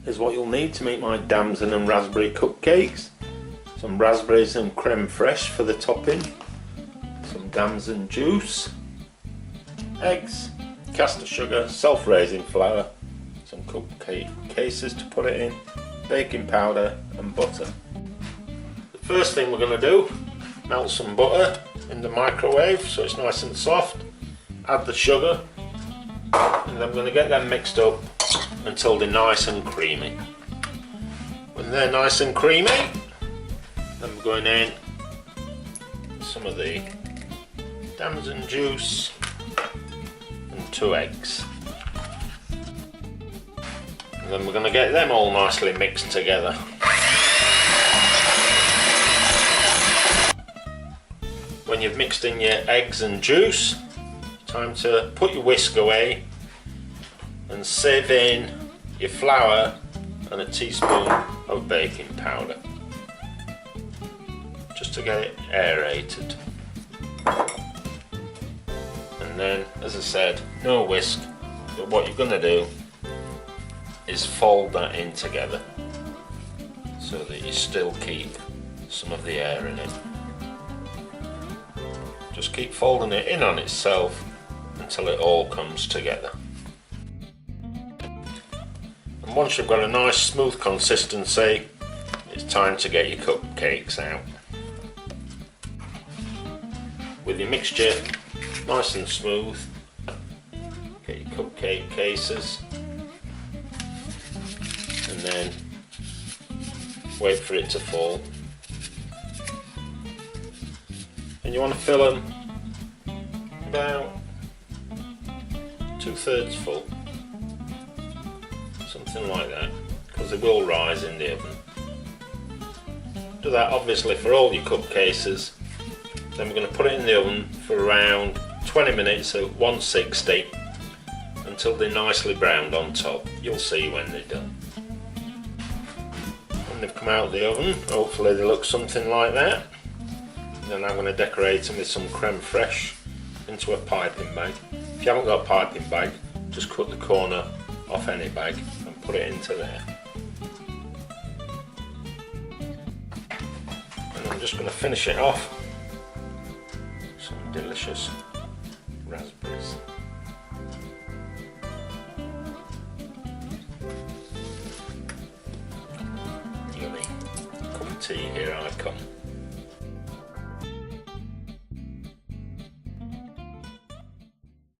is what you'll need to make my damson and raspberry cupcakes. Some raspberries and creme fraiche for the topping, some damson juice, eggs, caster sugar, self-raising flour, some cupcake cases to put it in, baking powder and butter. The first thing we're going to do, melt some butter in the microwave so it's nice and soft, add the sugar, and then we're going to get them mixed up until they're nice and creamy. When they're nice and creamy, then we're going in some of the damson juice and 2 eggs. And then we're going to get them all nicely mixed together. When you've mixed in your eggs and juice, time to put your whisk away and sieve in your flour and a teaspoon of baking powder, just to get it aerated. And then, as I said, no whisk, but what you're going to do is fold that in together so that you still keep some of the air in it. Just keep folding it in on itself until it all comes together. And once you've got a nice smooth consistency, it's time to get your cupcakes out. With your mixture nice and smooth, get your cupcake cases and then wait for it to fall. And you want to fill them about 2/3 full, something like that, because they will rise in the oven. Do that obviously for all your cup cases. Then we're going to put it in the oven for around 20 minutes at 160 until they're nicely browned on top. You'll see when they're done. When they've come out of the oven, hopefully they look something like that. Then I'm going to decorate them with some crème fraiche into a piping bag. If you haven't got a piping bag, just cut the corner off any bag and put it into there. And I'm just going to finish it off with some delicious raspberries. Yummy. Cup of tea, here I come.